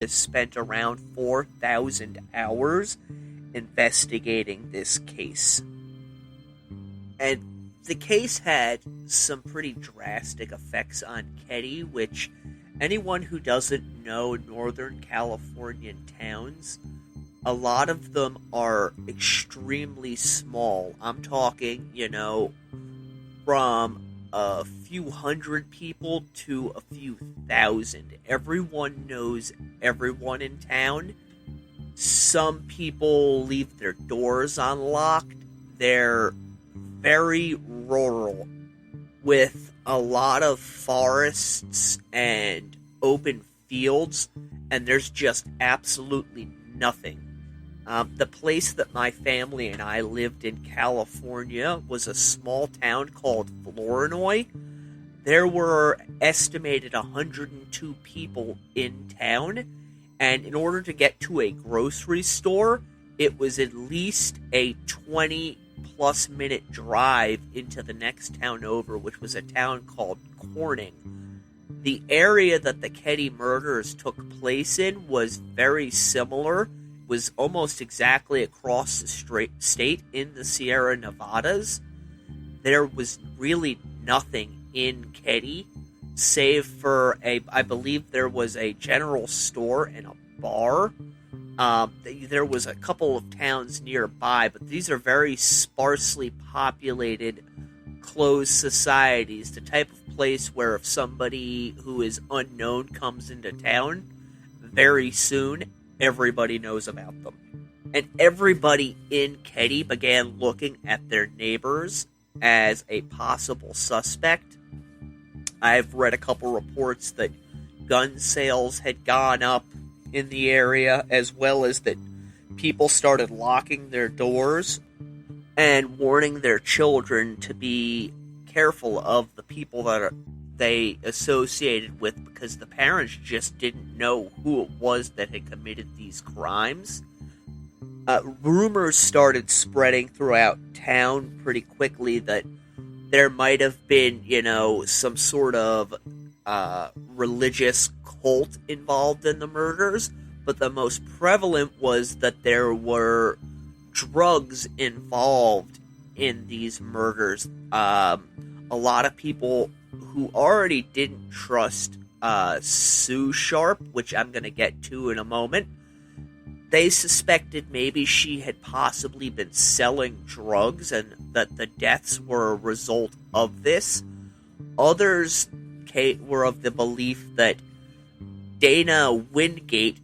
has spent around 4,000 hours investigating this case. And the case had some pretty drastic effects on Keddie, which anyone who doesn't know Northern Californian towns, a lot of them are extremely small. I'm talking, from a few hundred people to a few thousand. Everyone knows everyone in town. Some people leave their doors unlocked. They're very rural, with a lot of forests and open fields, and there's just absolutely nothing. The place that my family and I lived in California was a small town called Flournoy. There were estimated 102 people in town, and in order to get to a grocery store, it was at least a 20-plus minute drive into the next town over, which was a town called Corning. The area that the Keddie murders took place in was very similar, was almost exactly across the state in the Sierra Nevadas. There was really nothing in Keddie, save for I believe there was a general store and a bar. There was a couple of towns nearby, but these are very sparsely populated, closed societies, the type of place where if somebody who is unknown comes into town, very soon everybody knows about them. And everybody in Keddie began looking at their neighbors as a possible suspect. I've read a couple reports that gun sales had gone up in the area, as well as that people started locking their doors and warning their children to be careful of the people that they associated with, because the parents just didn't know who it was that had committed these crimes. Rumors started spreading throughout town pretty quickly that there might have been, some sort of religious cult involved in the murders, but the most prevalent was that there were drugs involved in these murders. A lot of people who already didn't trust Sue Sharp, which I'm going to get to in a moment, they suspected maybe she had possibly been selling drugs and that the deaths were a result of this. Others were of the belief that Dana Windgate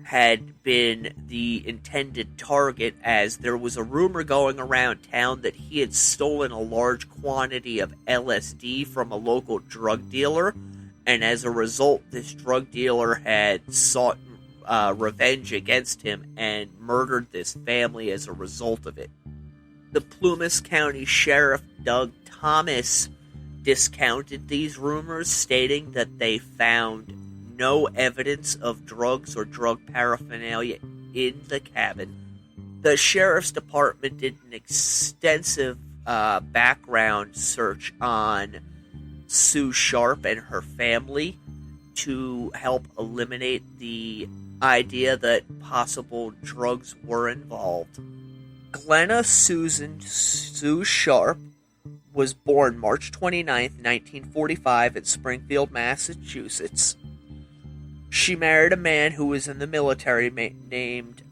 had been the intended target, as there was a rumor going around town that he had stolen a large quantity of LSD from a local drug dealer, and as a result, this drug dealer had sought revenge against him and murdered this family as a result of it. The Plumas County Sheriff Doug Thomas discounted these rumors, stating that they found no evidence of drugs or drug paraphernalia in the cabin. The sheriff's department did an extensive background search on Sue Sharp and her family to help eliminate the idea that possible drugs were involved. Glenna Susan Sue Sharp was born March 29th, 1945 in Springfield, Massachusetts. She married a man who was in the military named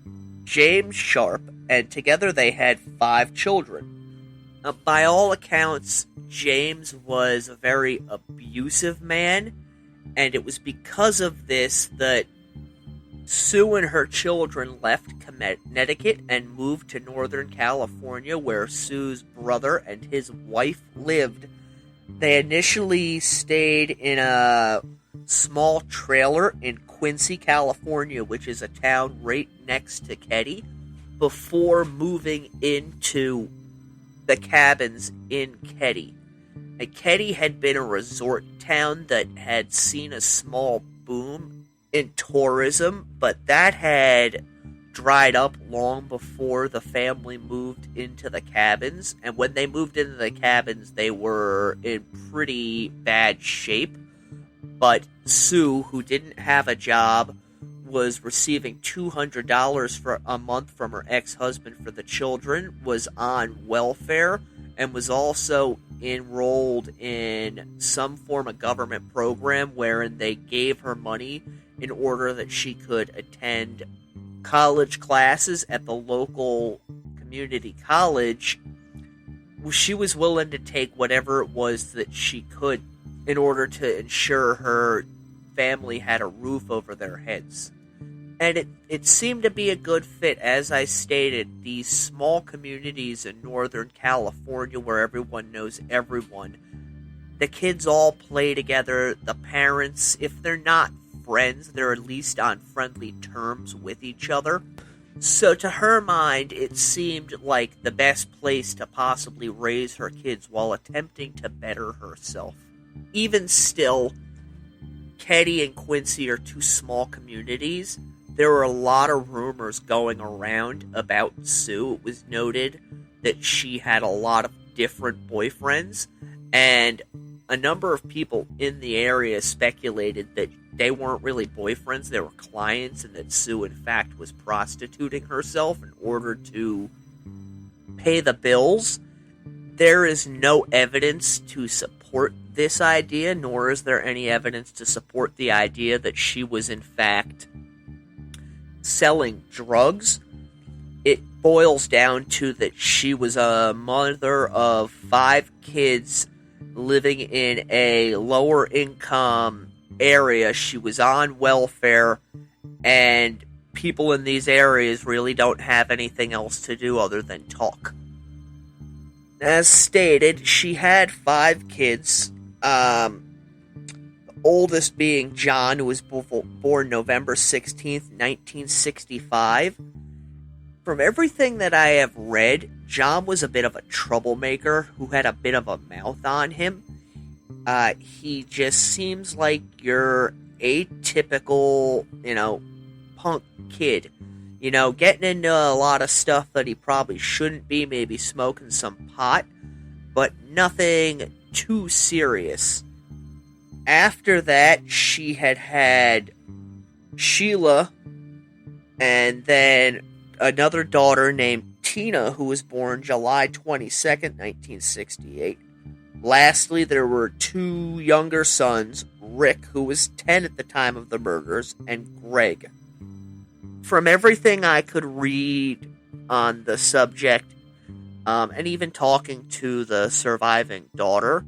James Sharp, and together they had 5 children. By all accounts, James was a very abusive man, and it was because of this that Sue and her children left Connecticut and moved to Northern California, where Sue's brother and his wife lived. They initially stayed in a small trailer in Quincy, California, which is a town right next to Keddie, before moving into the cabins in Keddie. Keddie had been a resort town that had seen a small boom in tourism, but that had dried up long before the family moved into the cabins. And when they moved into the cabins, they were in pretty bad shape. But Sue, who didn't have a job, was receiving $200 for a month from her ex-husband for the children, was on welfare, and was also enrolled in some form of government program wherein they gave her money in order that she could attend college classes at the local community college. She was willing to take whatever it was that she could in order to ensure her family had a roof over their heads. And it seemed to be a good fit. As I stated, these small communities in Northern California where everyone knows everyone, the kids all play together. The parents, if they're not friends, they're at least on friendly terms with each other. So to her mind, it seemed like the best place to possibly raise her kids while attempting to better herself. Even still, Keddie and Quincy are two small communities. There were a lot of rumors going around about Sue. It was noted that she had a lot of different boyfriends, and a number of people in the area speculated that they weren't really boyfriends, they were clients, and that Sue, in fact, was prostituting herself in order to pay the bills. There is no evidence to support this idea, nor is there any evidence to support the idea that she was, in fact, selling drugs. It boils down to that she was a mother of 5 kids living in a lower income area. She was on welfare, and people in these areas really don't have anything else to do other than talk. As stated, she had 5 kids, the oldest being John, who was born November 16th, 1965. From everything that I have read, John was a bit of a troublemaker who had a bit of a mouth on him. He just seems like your atypical, punk kid. Getting into a lot of stuff that he probably shouldn't be, maybe smoking some pot, but nothing too serious. After that, she had Sheila, and then another daughter named Tina, who was born July 22nd, 1968. Lastly, there were 2 younger sons, Rick, who was 10 at the time of the murders, and Greg. From everything I could read on the subject, and even talking to the surviving daughter,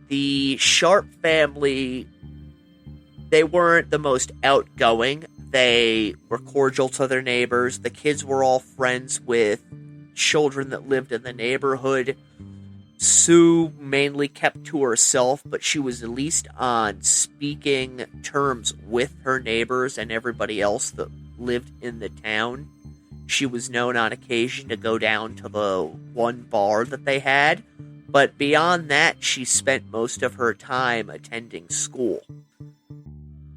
the Sharp family, they weren't the most outgoing. They were cordial to their neighbors. The kids were all friends with children that lived in the neighborhood. Sue mainly kept to herself, but she was at least on speaking terms with her neighbors and everybody else that lived in the town. She was known on occasion to go down to the one bar that they had, but beyond that, she spent most of her time attending school.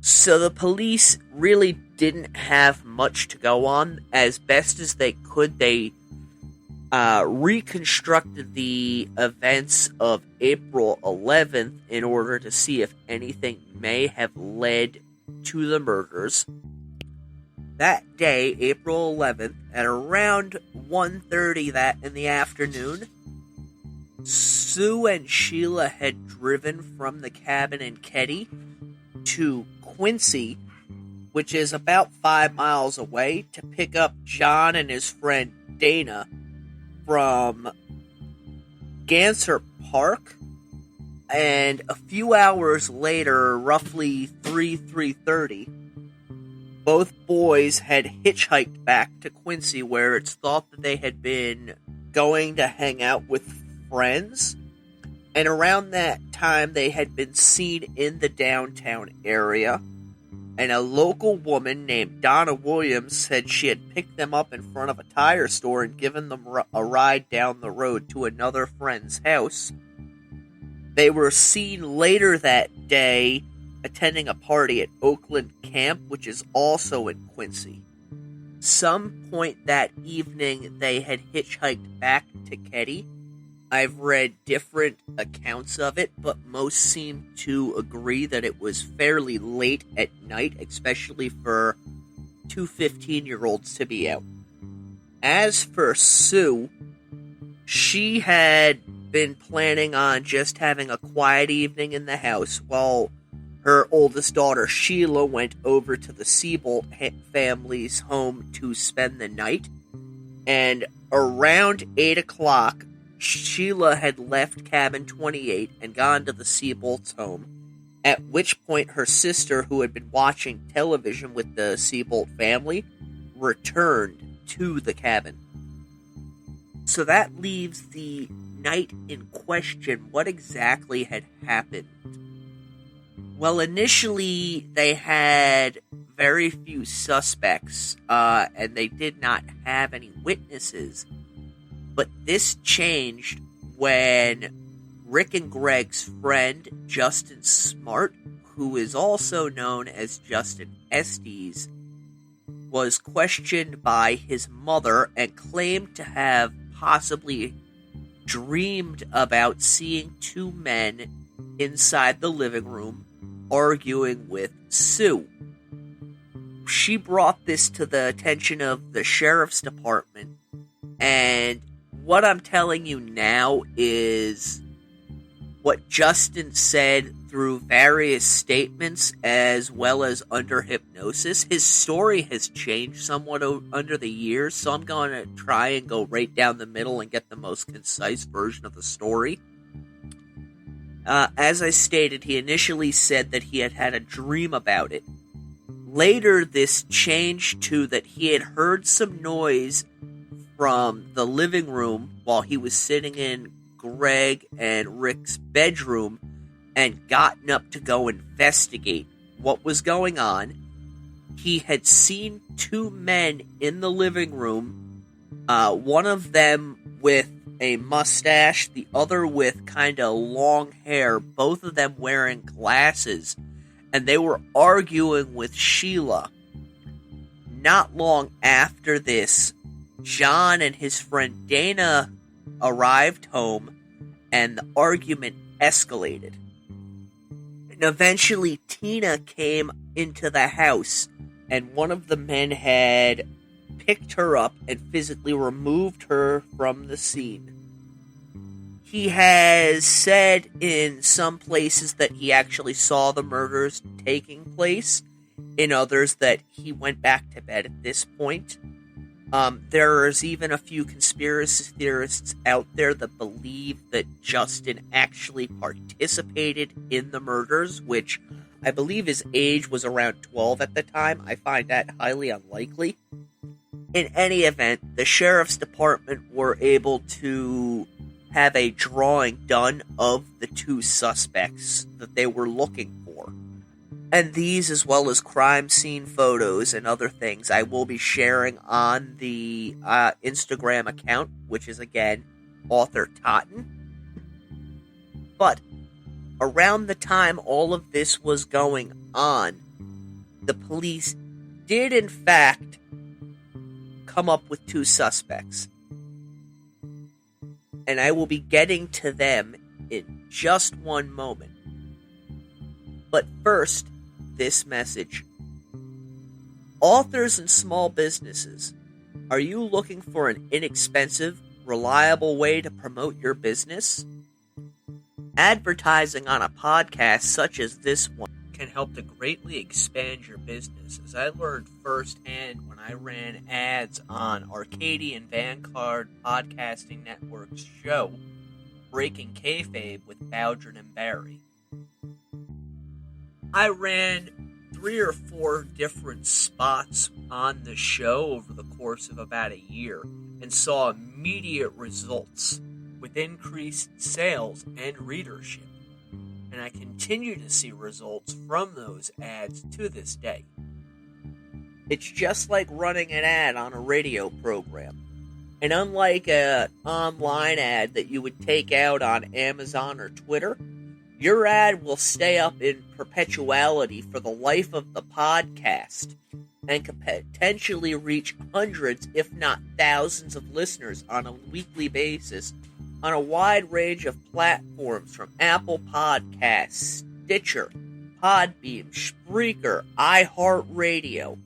So the police really didn't have much to go on. As best as they could, they reconstructed the events of April 11th in order to see if anything may have led to the murders. That day, April 11th, at around 1:30 in the afternoon, Sue and Sheila had driven from the cabin in Keddie to Quincy, which is about 5 miles away, to pick up John and his friend Dana from Ganser Park. And a few hours later, roughly 3:30, both boys had hitchhiked back to Quincy, where it's thought that they had been going to hang out with friends. And around that time, they had been seen in the downtown area. And a local woman named Dana Williams said she had picked them up in front of a tire store and given them a ride down the road to another friend's house. They were seen later that day attending a party at Oakland Camp, which is also in Quincy. Some point that evening, they had hitchhiked back to Keddie, I've read different accounts of it, but most seem to agree that it was fairly late at night, especially for two 15-year-olds to be out. As for Sue, she had been planning on just having a quiet evening in the house while her oldest daughter, Sheila, went over to the Seabolt family's home to spend the night. And around 8 o'clock, Sheila had left cabin 28 and gone to the Seabolt's home, at which point her sister, who had been watching television with the Seabolt family, returned to the cabin. So that leaves the night in question. What exactly had happened? Well, initially they had very few suspects, and they did not have any witnesses. But this changed when Rick and Greg's friend, Justin Smart, who is also known as Justin Estes, was questioned by his mother and claimed to have possibly dreamed about seeing two men inside the living room arguing with Sue. She brought this to the attention of the sheriff's department, and what I'm telling you now is what Justin said through various statements as well as under hypnosis. His story has changed somewhat under the years, so I'm going to try and go right down the middle and get the most concise version of the story. As I stated, he initially said that he had had a dream about it. Later, this changed to that he had heard some noise from the living room while he was sitting in Greg and Rick's bedroom and gotten up to go investigate what was going on. He had seen two men in the living room, one of them with a mustache, the other with kind of long hair, both of them wearing glasses, and they were arguing with Sheila. Not long after this, John and his friend Dana arrived home, and the argument escalated. And eventually, Tina came into the house, and one of the men had picked her up and physically removed her from the scene. He has said in some places that he actually saw the murders taking place, in others that he went back to bed at this point. There's even a few conspiracy theorists out there that believe that Justin actually participated in the murders, which I believe his age was around 12 at the time. I find that highly unlikely. In any event, the sheriff's department were able to have a drawing done of the two suspects that they were looking for. And these, as well as crime scene photos and other things, I will be sharing on the Instagram account, which is, again, Author Totten. But around the time all of this was going on, the police did, in fact, come up with two suspects. And I will be getting to them in just one moment. But first, this message. Authors and small businesses, are you looking for an inexpensive, reliable way to promote your business? Advertising on a podcast such as this one can help to greatly expand your business, as I learned firsthand when I ran ads on Arcady and Vanguard Podcasting Network's show, Breaking Kayfabe with Bowdrin and Barry. I ran 3 or 4 different spots on the show over the course of about a year and saw immediate results with increased sales and readership. And I continue to see results from those ads to this day. It's just like running an ad on a radio program. And unlike an online ad that you would take out on Amazon or Twitter, your ad will stay up in perpetuality for the life of the podcast and can potentially reach hundreds, if not thousands, of listeners on a weekly basis on a wide range of platforms from Apple Podcasts, Stitcher, Podbeam, Spreaker, iHeartRadio,